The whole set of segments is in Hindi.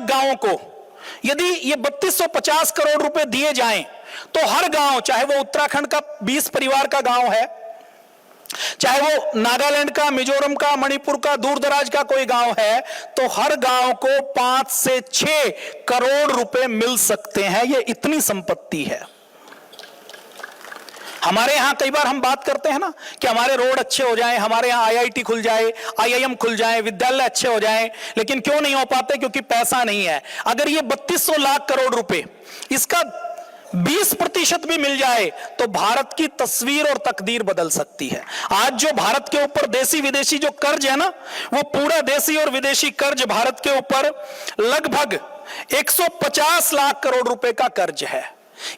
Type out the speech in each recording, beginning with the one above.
लाख गांवों को यदि ये 3250 करोड़ रुपए दिए जाएं तो हर गांव, चाहे वो उत्तराखंड का 20 परिवार का गांव है, चाहे वो नागालैंड का, मिजोरम का, मणिपुर का, दूर दराज का कोई गांव है, तो हर गांव को 5 से 6 करोड़ रुपए मिल सकते हैं। ये इतनी संपत्ति है। हमारे यहां कई बार हम बात करते हैं ना कि हमारे रोड अच्छे हो जाएं, हमारे यहां आईआईटी खुल जाए, आईआईएम खुल जाए, विद्यालय अच्छे हो जाएं, लेकिन क्यों नहीं हो पाते? क्योंकि पैसा नहीं है। अगर ये 3200 लाख करोड़ रुपए इसका 20% भी मिल जाए तो भारत की तस्वीर और तकदीर बदल सकती है। आज जो भारत के ऊपर देसी विदेशी जो कर्ज है ना, वो पूरा देसी और विदेशी कर्ज भारत के ऊपर लगभग 150 लाख करोड़ रुपए का कर्ज है।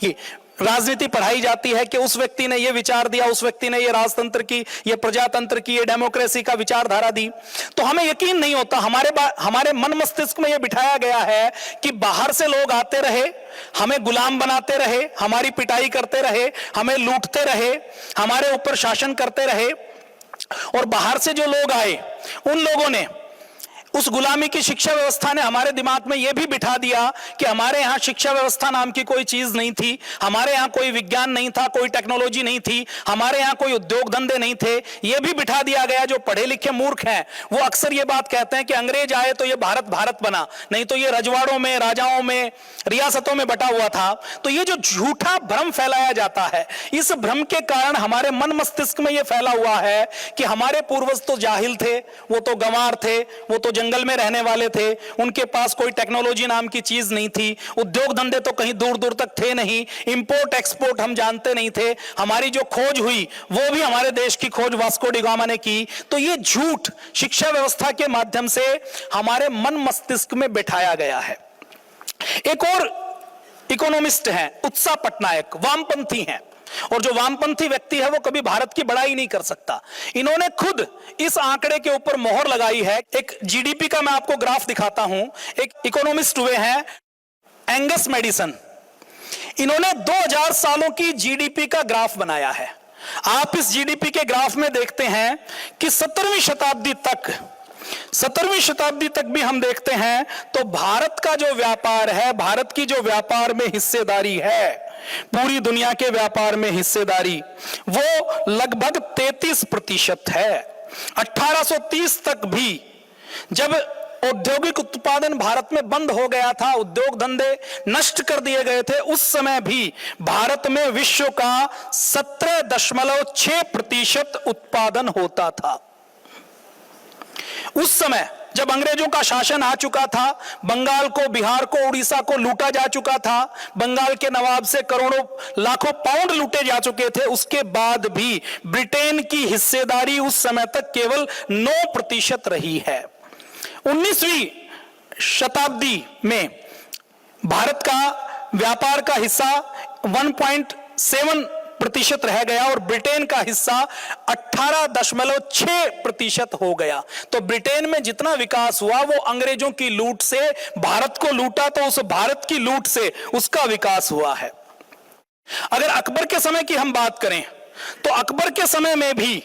ये राजनीति पढ़ाई जाती है कि उस व्यक्ति ने यह विचार दिया, उस व्यक्ति ने यह राजतंत्र की, यह प्रजातंत्र की, यह डेमोक्रेसी का विचारधारा दी, तो हमें यकीन नहीं होता। हमारे मन मस्तिष्क में यह बिठाया गया है कि बाहर से लोग आते रहे, हमें गुलाम बनाते रहे, हमारी पिटाई करते रहे, हमें लूटते रहे, हमारे ऊपर शासन करते रहे, और बाहर से जो लोग आए उन लोगों ने, उस गुलामी की शिक्षा व्यवस्था ने हमारे दिमाग में यह भी बिठा दिया कि हमारे यहां शिक्षा व्यवस्था नाम की कोई चीज नहीं थी, हमारे यहां कोई विज्ञान नहीं था, कोई टेक्नोलॉजी नहीं थी, हमारे यहां कोई उद्योग धंधे नहीं थे। यह भी बिठा दिया गया। जो पढ़े लिखे मूर्ख हैं वो अक्सर यह बात कहते हैं कि अंग्रेज आए तो यह भारत भारत बना, नहीं तो यह रजवाड़ों में, राजाओं में, रियासतों में बटा हुआ था। तो यह जो झूठा भ्रम फैलाया जाता है, इस भ्रम के कारण हमारे मन मस्तिष्क में यह फैला हुआ है कि हमारे पूर्वज तो जाहिल थे, वो तो गंवार थे, वो तो जंगल में रहने वाले थे, उनके पास कोई टेक्नोलॉजी नाम की चीज नहीं थी, उद्योग धंधे तो कहीं दूर दूर तक थे नहीं, इंपोर्ट एक्सपोर्ट हम जानते नहीं थे, हमारी जो खोज हुई वो भी हमारे देश की खोज वास्को डी गामा ने की। तो ये झूठ शिक्षा व्यवस्था के माध्यम से हमारे मन मस्तिष्क में बिठाया गया है। एक और इकोनॉमिस्ट हैं उत्साह पटनायक, वामपंथी हैं, और जो वामपंथी व्यक्ति है वो कभी भारत की बड़ाई नहीं कर सकता। इन्होंने खुद इस आंकड़े के ऊपर मोहर लगाई है। एक जीडीपी का मैं आपको ग्राफ दिखाता हूं। एक इकोनॉमिस्ट हुए हैं एंगस मेडिसन, इन्होंने 2000 सालों की जीडीपी का ग्राफ बनाया है। आप इस जीडीपी के ग्राफ में देखते हैं कि 17वीं शताब्दी तक भी हम देखते हैं तो भारत का जो व्यापार है, भारत की जो व्यापार में हिस्सेदारी है, पूरी दुनिया के व्यापार में हिस्सेदारी, वो लगभग 33% है। 1830 तक भी जब औद्योगिक उत्पादन भारत में बंद हो गया था, उद्योग धंधे नष्ट कर दिए गए थे, उस समय भी भारत में विश्व का 17.6% उत्पादन होता था। उस समय जब अंग्रेजों का शासन आ चुका था, बंगाल को, बिहार को, उड़ीसा को लूटा जा चुका था, बंगाल के नवाब से करोड़ों लाखों पाउंड लूटे जा चुके थे, उसके बाद भी ब्रिटेन की हिस्सेदारी उस समय तक केवल 9% रही है। 19वीं शताब्दी में भारत का व्यापार का हिस्सा 1.7% रह गया और ब्रिटेन का हिस्सा 18.6% हो गया। तो ब्रिटेन में जितना विकास हुआ वो अंग्रेजों की लूट से, भारत को लूटा तो उस भारत की लूट से उसका विकास हुआ है। अगर अकबर के समय की हम बात करें तो अकबर के समय में भी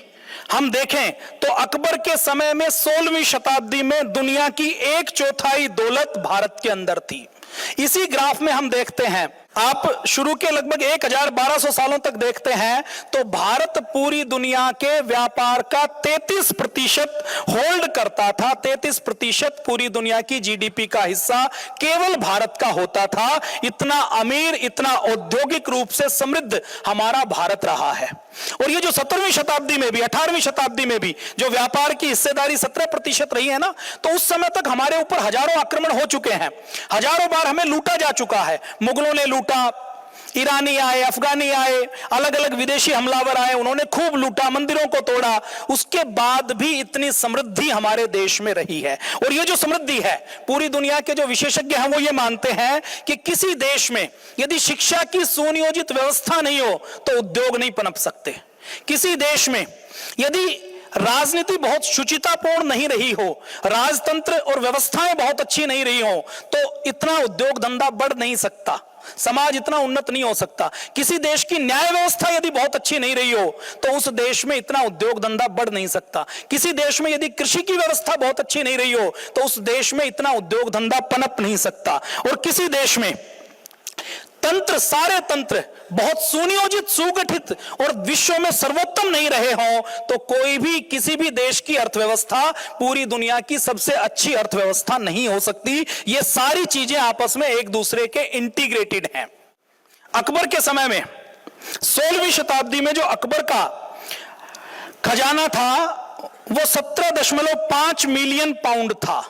हम देखें तो अकबर के समय में 16वीं शताब्दी में दुनिया की 1/4 दौलत भारत के अंदर थी। इसी ग्राफ में हम देखते हैं, आप शुरू के लगभग 1200 सालों तक देखते हैं तो भारत पूरी दुनिया के व्यापार का 33% होल्ड करता था। 33% पूरी दुनिया की जीडीपी का हिस्सा केवल भारत का होता था। इतना अमीर, इतना औद्योगिक रूप से समृद्ध हमारा भारत रहा है। और ये जो 17वीं शताब्दी में भी, 18वीं शताब्दी में भी जो व्यापार की हिस्सेदारी 17% रही है ना, तो उस समय तक हमारे ऊपर हजारों आक्रमण हो चुके हैं, हजारों बार हमें लूटा जा चुका है। मुगलों ने लूटा, ईरानी आए, अफगानी आए, अलग अलग विदेशी हमलावर आए, उन्होंने खूब लूटा, मंदिरों को तोड़ा। उसके बाद भी इतनी समृद्धि हमारे देश में रही है। और ये जो समृद्धि है, पूरी दुनिया के जो विशेषज्ञ हैं वो ये मानते हैं कि किसी देश में यदि शिक्षा की सुनियोजित व्यवस्था नहीं हो तो उद्योग नहीं पनप सकते। किसी देश में यदि राजनीति बहुत शुचितापूर्ण नहीं रही हो, राजतंत्र और व्यवस्थाएं बहुत अच्छी नहीं रही हो, तो इतना उद्योग धंधा बढ़ नहीं सकता। समाज इतना उन्नत नहीं हो सकता। किसी देश की न्याय व्यवस्था यदि बहुत अच्छी नहीं रही हो तो उस देश में इतना उद्योग धंधा बढ़ नहीं सकता। किसी देश में यदि कृषि की व्यवस्था बहुत अच्छी नहीं रही हो तो उस देश में इतना उद्योग धंधा पनप नहीं सकता। और किसी देश में तंत्र, सारे तंत्र बहुत सुनियोजित, सुगठित और विश्व में सर्वोत्तम नहीं रहे हों तो कोई भी, किसी भी देश की अर्थव्यवस्था पूरी दुनिया की सबसे अच्छी अर्थव्यवस्था नहीं हो सकती। ये सारी चीजें आपस में एक दूसरे के इंटीग्रेटेड हैं। अकबर के समय में 16वीं शताब्दी में जो अकबर का खजाना था वो 17.5 मिलियन पाउंड था।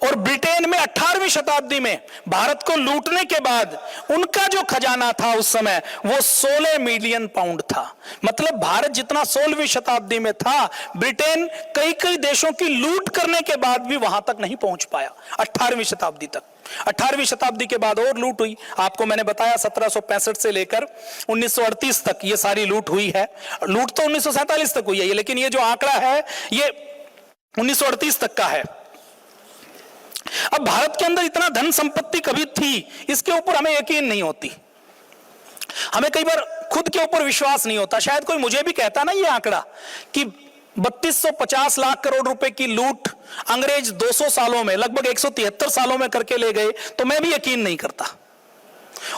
और ब्रिटेन में 18वीं शताब्दी में भारत को लूटने के बाद उनका जो खजाना था उस समय वो 16 मिलियन पाउंड था। मतलब भारत जितना 16वीं शताब्दी में था, ब्रिटेन कई कई देशों की लूट करने के बाद भी वहां तक नहीं पहुंच पाया 18वीं शताब्दी तक। 18वीं शताब्दी के बाद और लूट हुई। आपको मैंने बताया 1765 से लेकर 1938 तक ये सारी लूट हुई है। लूट तो 1947 तक हुई है, लेकिन ये जो आंकड़ा है ये 1938 तक का है। अब भारत के अंदर इतना धन संपत्ति कभी थी, इसके ऊपर हमें यकीन नहीं होती। हमें कई बार खुद के ऊपर विश्वास नहीं होता। शायद कोई मुझे भी कहता ना ये आंकड़ा कि 3250 लाख करोड़ रुपए की लूट अंग्रेज 200 सालों में, लगभग 173 सालों में करके ले गए, तो मैं भी यकीन नहीं करता।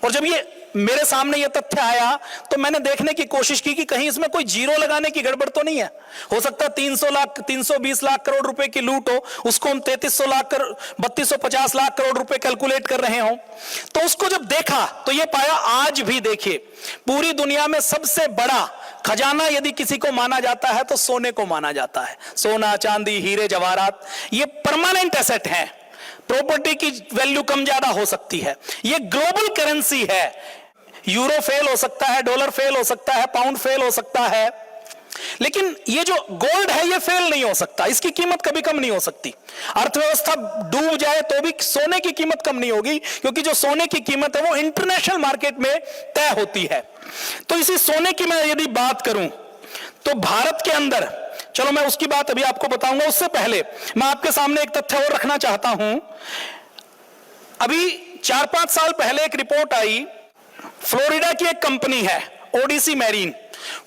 और जब ये मेरे सामने ये तथ्य आया तो मैंने देखने की कोशिश की कि कहीं इसमें कोई जीरो लगाने की गड़बड़ तो नहीं है। हो सकता है 320 लाख करोड़ रुपए की लूट हो, उसको हम 3250 लाख करोड़ रुपए कैलकुलेट कर रहे हो। तो उसको जब देखा तो ये पाया, आज भी देखिए पूरी दुनिया में सबसे बड़ा खजाना यदि किसी को माना जाता है तो सोने को माना जाता है। सोना, चांदी, हीरे जवाहरात ये परमानेंट एसेट हैं। प्रॉपर्टी की वैल्यू कम ज्यादा हो सकती है। ये ग्लोबल करेंसी है। यूरो फेल हो सकता है, डॉलर फेल हो सकता है, पाउंड फेल हो सकता है, लेकिन ये जो गोल्ड है ये फेल नहीं हो सकता। इसकी कीमत कभी कम नहीं हो सकती। अर्थव्यवस्था डूब जाए तो भी सोने की कीमत कम नहीं होगी, क्योंकि जो सोने की कीमत है वो इंटरनेशनल मार्केट में तय होती है। तो इसी सोने की मैं यदि बात करूं तो भारत के अंदर, चलो मैं उसकी बात अभी आपको बताऊंगा, उससे पहले मैं आपके सामने एक तथ्य और रखना चाहता हूं। अभी 4-5 साल पहले एक रिपोर्ट आई, फ्लोरिडा की एक कंपनी है ओडिसी मैरीन।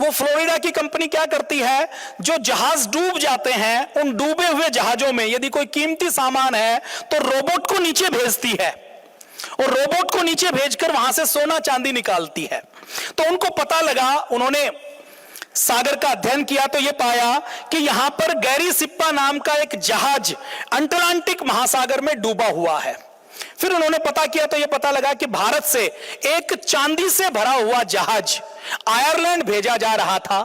वो फ्लोरिडा की कंपनी क्या करती है, जो जहाज डूब जाते हैं उन डूबे हुए जहाजों में यदि कोई कीमती सामान है तो रोबोट को नीचे भेजती है और रोबोट को नीचे भेजकर वहां से सोना चांदी निकालती है। तो उनको पता लगा, उन्होंने सागर का अध्ययन किया तो यह पाया कि यहां पर गैरी सिप्पा नाम का एक जहाज अटलांटिक महासागर में डूबा हुआ है। फिर उन्होंने पता किया तो यह पता लगा कि भारत से एक चांदी से भरा हुआ जहाज आयरलैंड भेजा जा रहा था।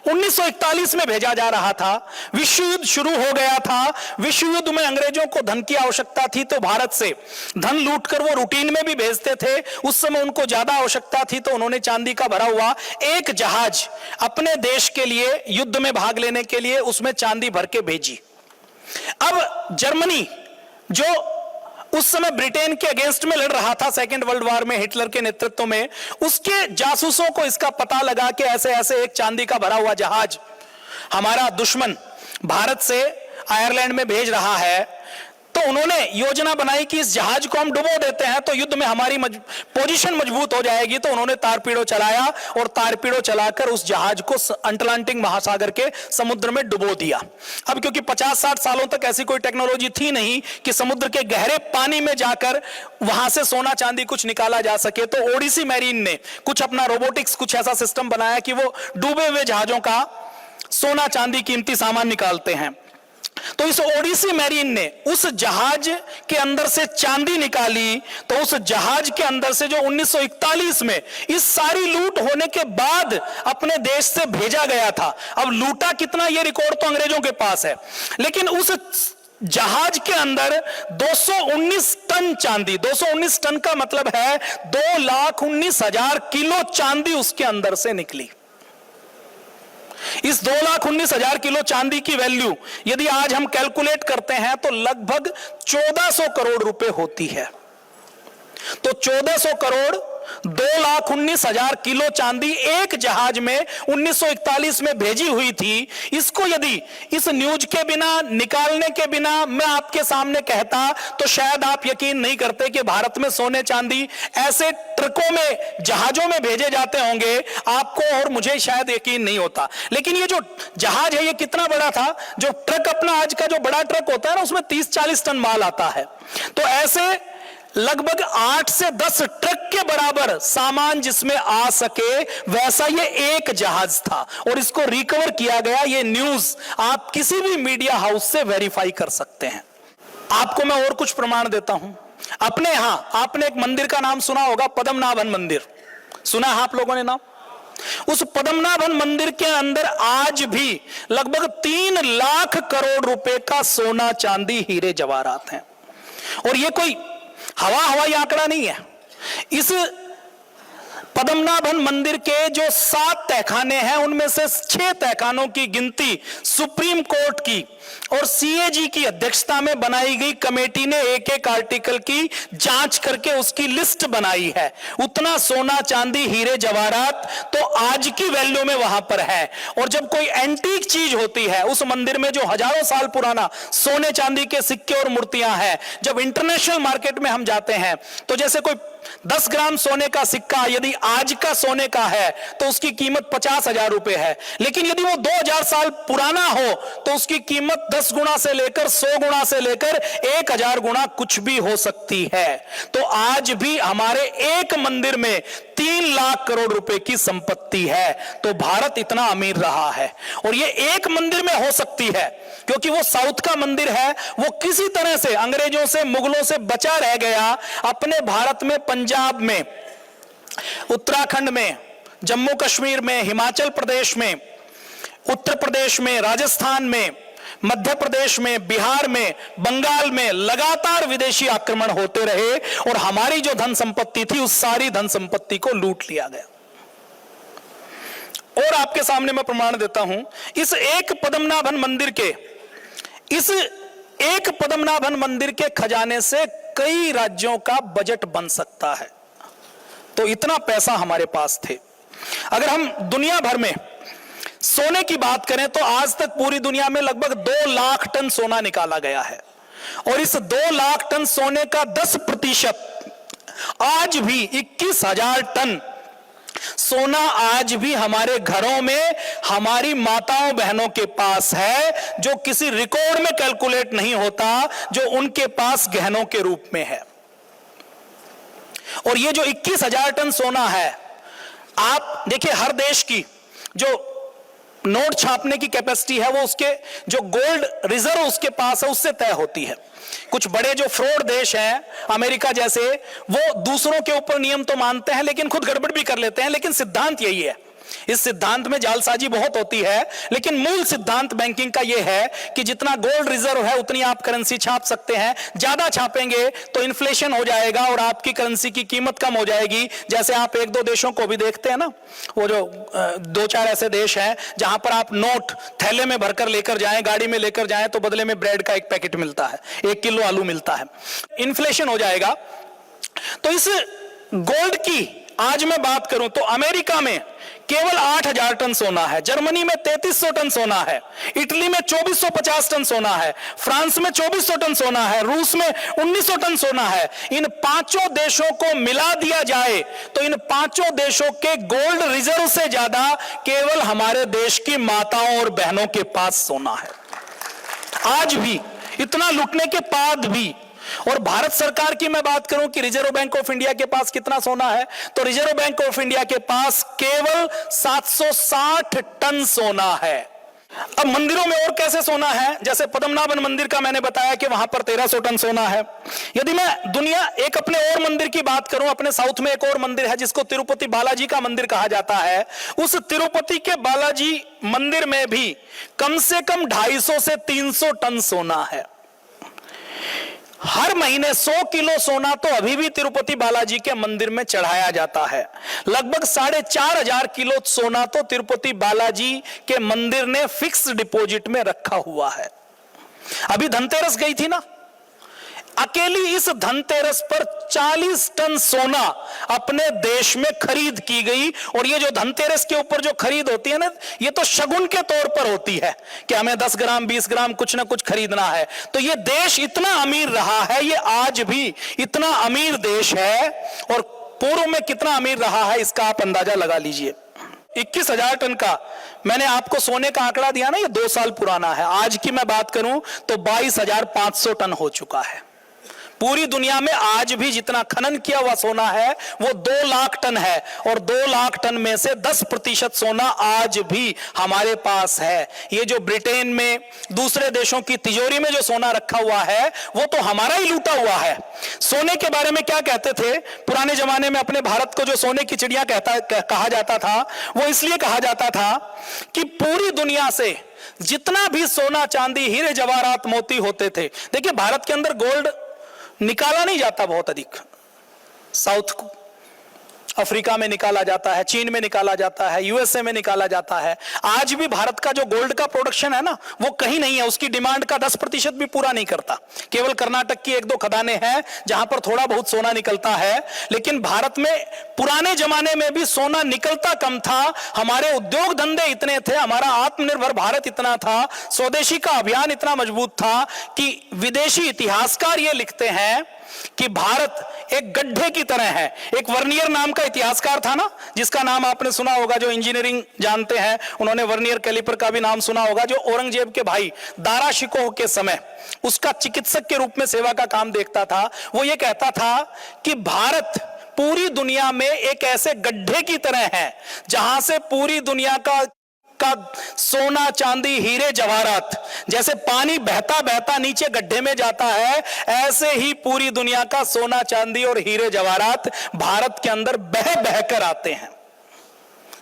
1941 में भेजा जा रहा था। विश्व युद्ध शुरू हो गया था। विश्व युद्ध में अंग्रेजों को धन की आवश्यकता थी तो भारत से धन लूटकर वो रूटीन में भी भेजते थे। उस समय उनको ज्यादा आवश्यकता थी तो उन्होंने चांदी का भरा हुआ एक जहाज अपने देश के लिए युद्ध में भाग लेने के लिए उसमें चांदी भर के भेजी। अब जर्मनी जो उस समय ब्रिटेन के अगेंस्ट में लड़ रहा था सेकेंड वर्ल्ड वॉर में हिटलर के नेतृत्व में, उसके जासूसों को इसका पता लगा कि ऐसे ऐसे एक चांदी का भरा हुआ जहाज हमारा दुश्मन भारत से आयरलैंड में भेज रहा है। तो उन्होंने योजना बनाई कि इस जहाज को हम डुबो देते हैं तो युद्ध में हमारी पोजीशन मजबूत हो जाएगी। तो उन्होंने तारपीड़ो चलाया और तारपीड़ो चलाकर उस जहाज को अटलांटिक महासागर के समुद्र में डुबो दिया। अब क्योंकि 50-60 सालों तक ऐसी कोई टेक्नोलॉजी थी नहीं कि समुद्र के गहरे पानी में जाकर वहां से सोना चांदी कुछ निकाला जा सके, तो ओडिसी मैरीन ने कुछ अपना रोबोटिक्स, कुछ ऐसा सिस्टम बनाया कि वो डूबे हुए जहाजों का सोना चांदी कीमती सामान निकालते हैं। तो इस ओडिसी मैरीन ने उस जहाज के अंदर से चांदी निकाली। तो उस जहाज के अंदर से जो 1941 में इस सारी लूट होने के बाद अपने देश से भेजा गया था, अब लूटा कितना ये रिकॉर्ड तो अंग्रेजों के पास है, लेकिन उस जहाज के अंदर 219 टन चांदी, 219 टन का मतलब है 2,19,000 किलो चांदी उसके अंदर से निकली। इस 2,19,000 किलो चांदी की वैल्यू यदि आज हम कैलकुलेट करते हैं तो लगभग 1400 करोड़ रुपए होती है। तो 1400 करोड़ 2,19,000 किलो चांदी एक जहाज में 1941 में भेजी हुई थी, इसको यदि इस न्यूज के बिना, निकालने के बिना मैं आपके सामने कहता तो शायद आप यकीन नहीं करते कि भारत में सोने चांदी ऐसे ट्रकों में, जहाजों में भेजे जाते होंगे, आपको और मुझे शायद यकीन नहीं होता। लेकिन ये जो जहाज है ये कितना बड़ा था, जो ट्रक अपना आज का जो बड़ा ट्रक होता है ना, उसमें 30-40 टन माल आता है। तो ऐसे लगभग 8 से 10 ट्रक के बराबर सामान जिसमें आ सके, वैसा ये एक जहाज था और इसको रिकवर किया गया। ये न्यूज आप किसी भी मीडिया हाउस से वेरीफाई कर सकते हैं। आपको मैं और कुछ प्रमाण देता हूं। अपने यहां आपने एक मंदिर का नाम सुना होगा, पद्मनाभन मंदिर, सुना है आप लोगों ने नाम? उस पद्मनाभन मंदिर के अंदर आज भी लगभग 3 लाख करोड़ रुपए का सोना, चांदी, हीरे जवाहरात हैं। और ये कोई हवाई आंकड़ा नहीं है। इस पद्मनाभन मंदिर के जो 7 तहखाने हैं, उनमें से 6 तहखानों की गिनती सुप्रीम कोर्ट की और सीएजी की अध्यक्षता में बनाई गई कमेटी ने एक एक आर्टिकल की जांच करके उसकी लिस्ट बनाई है। उतना सोना, चांदी, हीरे जवाहरात तो आज की वैल्यू में वहां पर है। और जब कोई एंटीक चीज होती है, उस मंदिर में जो हजारों साल पुराना सोने चांदी के सिक्के और मूर्तियां हैं, जब इंटरनेशनल मार्केट में हम जाते हैं तो जैसे कोई 10 ग्राम सोने का सिक्का यदि आज का सोने का है तो उसकी कीमत 50,000 रुपए है, लेकिन यदि वो 2000 साल पुराना हो तो उसकी कीमत 10 गुना से लेकर 100 गुना से लेकर 1000 गुना कुछ भी हो सकती है। तो आज भी हमारे एक मंदिर में 3 लाख करोड़ रुपए की संपत्ति है। तो भारत इतना अमीर रहा है और ये एक मंदिर में हो सकती है क्योंकि वो साउथ का मंदिर है, वो किसी तरह से अंग्रेजों से, मुगलों से बचा रह गया। अपने भारत में, पंजाब में, उत्तराखंड में, जम्मू कश्मीर में, हिमाचल प्रदेश में, उत्तर प्रदेश में, राजस्थान में, मध्य प्रदेश में, बिहार में, बंगाल में लगातार विदेशी आक्रमण होते रहे और हमारी जो धन संपत्ति थी उस सारी धन संपत्ति को लूट लिया गया। और आपके सामने मैं प्रमाण देता हूं, इस एक पद्मनाभन मंदिर के खजाने से कई राज्यों का बजट बन सकता है। तो इतना पैसा हमारे पास थे। अगर हम दुनिया भर में सोने की बात करें तो आज तक पूरी दुनिया में लगभग 2 लाख टन सोना निकाला गया है और इस 2 लाख टन सोने का 10% आज भी 21,000 टन सोना आज भी हमारे घरों में, हमारी माताओं बहनों के पास है, जो किसी रिकॉर्ड में कैलकुलेट नहीं होता, जो उनके पास गहनों के रूप में है। और ये जो 21,000 टन सोना है, आप देखिए हर देश की जो नोट छापने की कैपेसिटी है वो उसके जो गोल्ड रिजर्व उसके पास है उससे तय होती है। कुछ बड़े जो फ्रॉड देश हैं, अमेरिका जैसे, वो दूसरों के ऊपर नियम तो मानते हैं लेकिन खुद गड़बड़ भी कर लेते हैं। लेकिन सिद्धांत यही है, इस सिद्धांत में जालसाजी बहुत होती है, लेकिन मूल सिद्धांत बैंकिंग का यह है कि जितना गोल्ड रिजर्व है उतनी आप करेंसी छाप सकते हैं। ज्यादा छापेंगे तो इन्फ्लेशन हो जाएगा और आपकी करेंसी की कीमत कम हो जाएगी। जैसे आप 1-2 देशों को भी देखते हैं ना, वो जो 2-4 ऐसे देश हैं जहां पर आप नोट थैले में भरकर लेकर जाएं, गाड़ी में लेकर जाएं तो बदले में ब्रेड का 1 पैकेट मिलता है, 1 किलो आलू मिलता है। इन्फ्लेशन हो जाएगा। तो इस गोल्ड की आज मैं बात करूं तो अमेरिका में केवल 8,000 टन सोना है, जर्मनी में 3,300 टन सोना है, इटली में 2,450 टन सोना है, फ्रांस में 2,400 टन सोना है, रूस में 1,900 टन सोना है। इन 5 देशों को मिला दिया जाए तो इन 5 देशों के गोल्ड रिजर्व से ज्यादा केवल हमारे देश की माताओं और बहनों के पास सोना है आज भी, इतना लूटने के बाद भी। और भारत सरकार की मैं बात करूं कि रिजर्व बैंक ऑफ इंडिया के पास कितना सोना है, तो रिजर्व बैंक ऑफ इंडिया के पास केवल 760 टन सोना है। अब मंदिरों में और कैसे सोना है, जैसे पद्मनाभन मंदिर का मैंने बताया कि वहां पर 1300 टन सोना है। यदि मैं दुनिया एक अपने और मंदिर की बात करूं, अपने साउथ में एक और मंदिर है जिसको तिरुपति बालाजी का मंदिर कहा जाता है। उस तिरुपति के बालाजी मंदिर में भी कम से कम 250 से 300 टन सोना है। हर महीने 100 किलो सोना तो अभी भी तिरुपति बालाजी के मंदिर में चढ़ाया जाता है। लगभग 4,500 किलो सोना तो तिरुपति बालाजी के मंदिर ने फिक्स डिपॉजिट में रखा हुआ है। अभी धनतेरस गई थी ना, अकेली इस धनतेरस पर 40 टन सोना अपने देश में खरीद की गई। और ये जो धनतेरस के ऊपर जो खरीद होती है ना, ये तो शगुन के तौर पर होती है कि हमें 10 ग्राम 20 ग्राम कुछ ना कुछ खरीदना है। तो ये देश इतना अमीर रहा है, ये आज भी इतना अमीर देश है, और पूर्व में कितना अमीर रहा है इसका आप अंदाजा लगा लीजिए। 21,000 टन का मैंने आपको सोने का आंकड़ा दिया ना, ये 2 साल पुराना है। आज की मैं बात करूं तो 22,500 टन हो चुका है। पूरी दुनिया में आज भी जितना खनन किया हुआ सोना है वो 2 लाख टन है, और 2 लाख टन में से 10% सोना आज भी हमारे पास है। ये जो ब्रिटेन में दूसरे देशों की तिजोरी में जो सोना रखा हुआ है वो तो हमारा ही लूटा हुआ है। सोने के बारे में क्या कहते थे पुराने जमाने में, अपने भारत को जो सोने की चिड़िया कहा जाता था, वो इसलिए कहा जाता था कि पूरी दुनिया से जितना भी सोना चांदी हीरे जवाहरात मोती होते थे, देखिए भारत के अंदर गोल्ड निकाला नहीं जाता बहुत अधिक, साउथ अफ्रीका में निकाला जाता है, चीन में निकाला जाता है, यूएसए में निकाला जाता है। आज भी भारत का जो गोल्ड का प्रोडक्शन है ना, वो कहीं नहीं है, उसकी डिमांड का 10% भी पूरा नहीं करता। केवल कर्नाटक की 1-2 खदानें हैं जहां पर थोड़ा बहुत सोना निकलता है, लेकिन भारत में पुराने जमाने में भी सोना निकलता कम था। हमारे उद्योग धंधे इतने थे, हमारा आत्मनिर्भर भारत इतना था, स्वदेशी का अभियान इतना मजबूत था कि विदेशी इतिहासकार ये लिखते हैं कि भारत एक गड्ढे की तरह है। एक वर्नियर नाम का इतिहासकार था ना, जिसका नाम आपने सुना होगा, जो इंजीनियरिंग जानते हैं उन्होंने वर्नियर कैलिपर का भी नाम सुना होगा, जो औरंगजेब के भाई दारा शिकोह के समय उसका चिकित्सक के रूप में सेवा का काम देखता था। वो ये कहता था कि भारत पूरी दुनिया में एक ऐसे गड्ढे की तरह है जहां से पूरी दुनिया का सोना चांदी हीरे जवाहरात, जैसे पानी बहता बहता नीचे गड्ढे में जाता है, ऐसे ही पूरी दुनिया का सोना चांदी और हीरे जवाहरात भारत के अंदर बह बहकर आते हैं।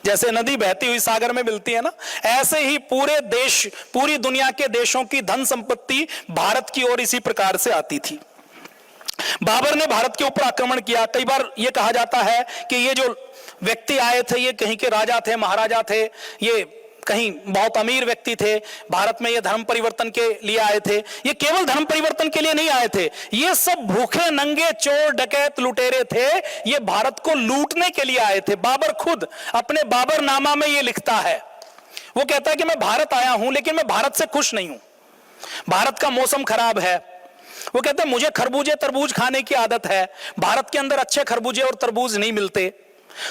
जैसे नदी बहती हुई सागर में मिलती है ना, ऐसे ही पूरे देश, पूरी दुनिया के देशों की धन संपत्ति भारत की ओर इसी प्रकार से आती थी। बाबर ने भारत के ऊपर आक्रमण किया। कई बार यह कहा जाता है कि ये जो व्यक्ति आए थे ये कहीं के राजा थे, महाराजा थे, ये कहीं बहुत अमीर व्यक्ति थे, भारत में ये धर्म परिवर्तन के लिए आए थे। ये केवल धर्म परिवर्तन के लिए नहीं आए थे, ये सब भूखे नंगे चोर डकैत लुटेरे थे, ये भारत को लूटने के लिए आए थे। बाबर खुद अपने बाबरनामा में ये लिखता है, वो कहता है कि मैं भारत आया हूं लेकिन मैं भारत से खुश नहीं हूं, भारत का मौसम खराब है। वो कहते हैं मुझे खरबूजे तरबूज खाने की आदत है, भारत के अंदर अच्छे खरबूजे और तरबूज नहीं मिलते,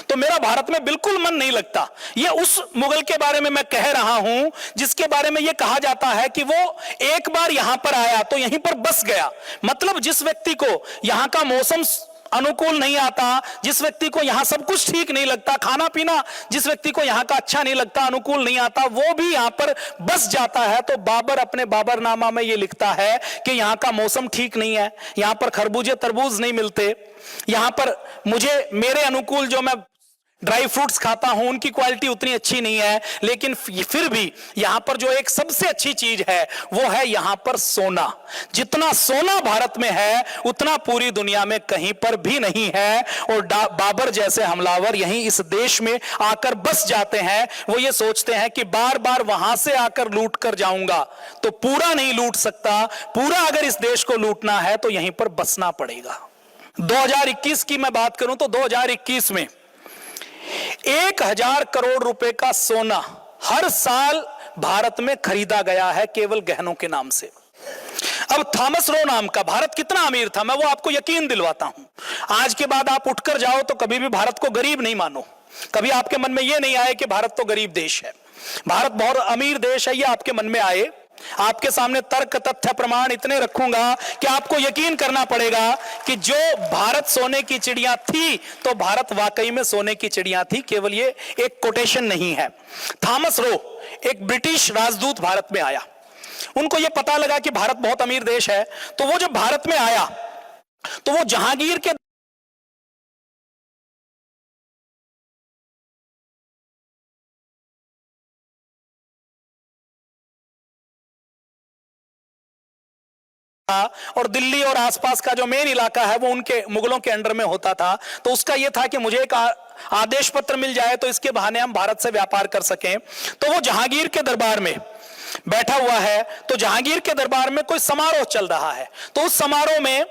तो मेरा भारत में बिल्कुल मन नहीं लगता। ये उस मुगल के बारे में मैं कह रहा हूं जिसके बारे में यह कहा जाता है कि वो एक बार यहां पर आया तो यहीं पर बस गया। मतलब जिस व्यक्ति को यहां का मौसम अनुकूल नहीं आता, जिस व्यक्ति को यहां सब कुछ ठीक नहीं लगता, खाना पीना जिस व्यक्ति को यहां का अच्छा नहीं लगता, अनुकूल नहीं आता, वो भी यहां पर बस जाता है। तो बाबर अपने बाबरनामा में ये लिखता है कि यहां का मौसम ठीक नहीं है, यहां पर खरबूजे तरबूज नहीं मिलते, यहां पर मुझे मेरे अनुकूल जो मैं ड्राई फ्रूट्स खाता हूं उनकी क्वालिटी उतनी अच्छी नहीं है, लेकिन फिर भी यहां पर जो एक सबसे अच्छी चीज है वो है यहां पर सोना। जितना सोना भारत में है उतना पूरी दुनिया में कहीं पर भी नहीं है। और बाबर जैसे हमलावर यहीं इस देश में आकर बस जाते हैं। वो ये सोचते हैं कि बार बार वहां से आकर लूट कर जाऊंगा तो पूरा नहीं लूट सकता, पूरा अगर इस देश को लूटना है तो यहीं पर बसना पड़ेगा। 2021 की मैं बात करूं तो 2021 में 1,000 करोड़ रुपए का सोना हर साल भारत में खरीदा गया है केवल गहनों के नाम से। अब थॉमस रो नाम का, भारत कितना अमीर था मैं वो आपको यकीन दिलवाता हूं। आज के बाद आप उठकर जाओ तो कभी भी भारत को गरीब नहीं मानो, कभी आपके मन में यह नहीं आए कि भारत तो गरीब देश है, भारत बहुत अमीर देश है, यह आपके मन में आए। आपके सामने तर्क तथ्य प्रमाण इतने रखूंगा कि आपको यकीन करना पड़ेगा कि जो भारत सोने की चिड़िया थी तो भारत वाकई में सोने की चिड़िया थी, केवल ये एक कोटेशन नहीं है। थॉमस रो एक ब्रिटिश राजदूत भारत में आया, उनको यह पता लगा कि भारत बहुत अमीर देश है, तो वो जब भारत में आया तो वो जहांगीर के और दिल्ली और आसपास का जो मेन इलाका है वो उनके मुगलों के अंडर में होता था। तो उसका यह था कि मुझे एक आदेश पत्र मिल जाए तो इसके बहाने हम भारत से व्यापार कर सकें। तो वो जहांगीर के दरबार में बैठा हुआ है, तो जहांगीर के दरबार में कोई समारोह चल रहा है, तो उस समारोह में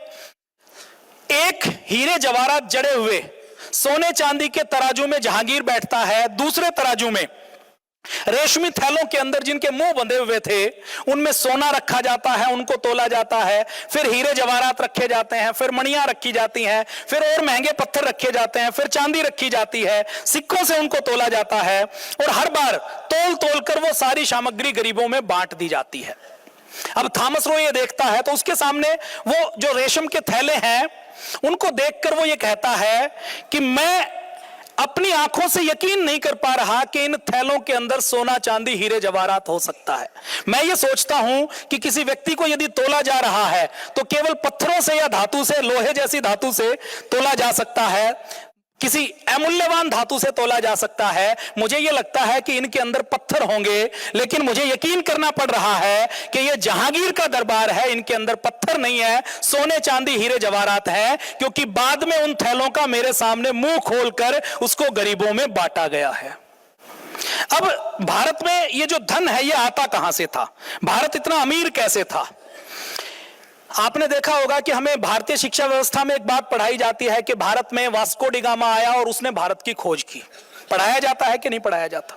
एक हीरे जवाहरात जड़े हुए सोने चांदी के तराजू में जहांगीर बैठता है, दूसरे तराजू में रेशमी थैलों के अंदर जिनके मुंह बंधे हुए थे उनमें सोना रखा जाता है, उनको तोला जाता है, फिर हीरे जवाहरात रखे जाते हैं, फिर मणियां रखी जाती हैं, फिर और महंगे पत्थर रखे जाते हैं, फिर चांदी रखी जाती है, सिक्कों से उनको तोला जाता है और हर बार तोल तोल कर वो सारी सामग्री गरीबों में बांट दी जाती है। अब थॉमस रो ये देखता है तो उसके सामने वो जो रेशम के थैले हैं उनको देखकर वो ये कहता है कि मैं अपनी आंखों से यकीन नहीं कर पा रहा कि इन थैलों के अंदर सोना चांदी हीरे जवाहरात हो सकता है। मैं ये सोचता हूं कि किसी व्यक्ति को यदि तोला जा रहा है तो केवल पत्थरों से या धातु से, लोहे जैसी धातु से तोला जा सकता है, किसी अमूल्यवान धातु से तोला जा सकता है। मुझे यह लगता है कि इनके अंदर पत्थर होंगे, लेकिन मुझे यकीन करना पड़ रहा है कि यह जहांगीर का दरबार है, इनके अंदर पत्थर नहीं है, सोने चांदी हीरे जवाहरात है, क्योंकि बाद में उन थैलों का मेरे सामने मुंह खोलकर उसको गरीबों में बांटा गया है। अब भारत में ये जो धन है यह आता कहां से था? भारत इतना अमीर कैसे था? आपने देखा होगा कि हमें भारतीय शिक्षा व्यवस्था में एक बात पढ़ाई जाती है कि भारत में वास्को डी गामा आया और उसने भारत की खोज की। पढ़ाया जाता है कि नहीं पढ़ाया जाता?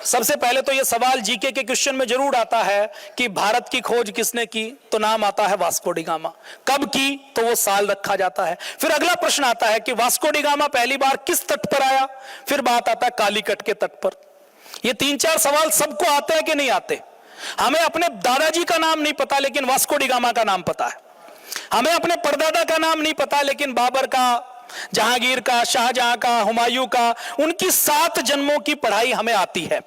सबसे पहले तो यह सवाल जीके के क्वेश्चन में जरूर आता है कि भारत की खोज किसने की, तो नाम आता है वास्को डी गामा। कब की, तो वो साल रखा जाता है। फिर अगला प्रश्न आता है कि वास्को डी गामा पहली बार किस तट पर आया, फिर बात आता है कालीकट के तट पर। ये 3-4 सवाल सबको आते हैं कि नहीं आते? हमें अपने दादाजी का नाम नहीं पता लेकिन वास्को डी गामा का नाम पता है। हमें अपने परदादा का नाम नहीं पता लेकिन बाबर का, जहांगीर का, शाहजहां का, हुमायूं का, उनकी 7 जन्मों की पढ़ाई हमें आती है।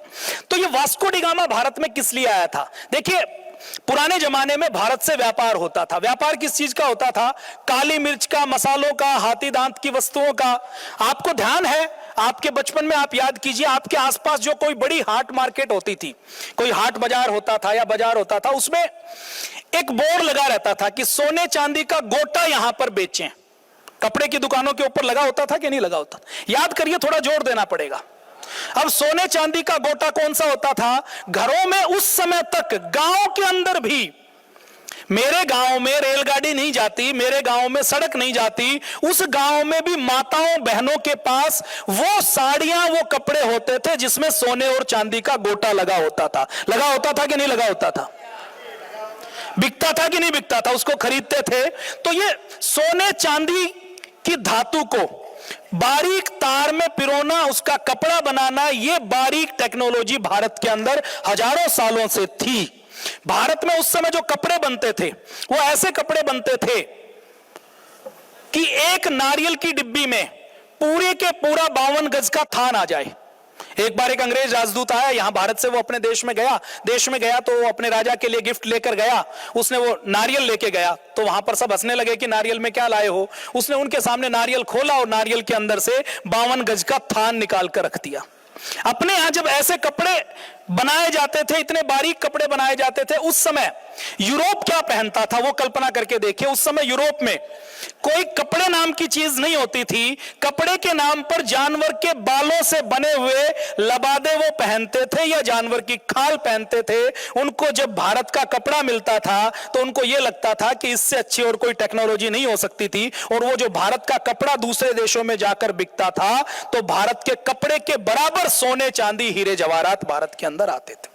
तो ये वास्को डी गामा भारत में किस लिए आया था? देखिए, पुराने जमाने में भारत से व्यापार होता था। व्यापार किस चीज का होता था? काली मिर्च का, मसालों का, हाथी दांत की वस्तुओं का। आपको ध्यान है, आपके बचपन में आप याद कीजिए, आपके आसपास जो कोई बड़ी हाट मार्केट होती थी, कोई हाट बाजार होता था या बाजार होता था, उसमें एक बोर्ड लगा रहता था कि सोने चांदी का गोटा यहां पर बेचें। कपड़े की दुकानों के ऊपर लगा होता था कि नहीं लगा होता? याद करिए, थोड़ा जोर देना पड़ेगा। अब सोने चांदी का गोटा कौन सा होता था? घरों में उस समय तक, गांव के अंदर भी, मेरे गांव में रेलगाड़ी नहीं जाती, मेरे गांव में सड़क नहीं जाती, उस गांव में भी माताओं बहनों के पास वो साड़ियां, वो कपड़े होते थे जिसमें सोने और चांदी का गोटा लगा होता था। लगा होता था कि नहीं लगा होता था? बिकता था कि नहीं बिकता था? उसको खरीदते थे। तो ये सोने चांदी की धातु को बारीक तार में पिरोना, उसका कपड़ा बनाना, ये बारीक टेक्नोलॉजी भारत के अंदर हजारों सालों से थी। भारत में उस समय जो कपड़े बनते थे वो ऐसे कपड़े बनते थे कि एक नारियल की डिब्बी में पूरे के पूरा 52 गज का थान आ जाए। एक बार एक अंग्रेज राजदूत आया यहां भारत से, वो अपने देश में गया तो वो अपने राजा के लिए गिफ्ट लेकर गया। उसने वो नारियल लेके गया तो वहां पर सब हंसने लगे कि नारियल में क्या लाए हो। उसने उनके सामने नारियल खोला और नारियल के अंदर से 52 गज का थान निकाल कर रख दिया। अपने यहां जब ऐसे कपड़े बनाए जाते थे, इतने बारीक कपड़े बनाए जाते थे, उस समय यूरोप क्या पहनता था वो कल्पना करके देखिए। उस समय यूरोप में कोई कपड़े नाम की चीज नहीं होती थी। कपड़े के नाम पर जानवर के बालों से बने हुए लबादे वो पहनते थे या जानवर की खाल पहनते थे। उनको जब भारत का कपड़ा मिलता था तो उनको यह लगता था कि इससे अच्छी और कोई टेक्नोलॉजी नहीं हो सकती थी। और वो जो भारत का कपड़ा दूसरे देशों में जाकर बिकता था तो भारत के कपड़े के बराबर सोने चांदी हीरे जवाहरात भारत के अंदर आते थे।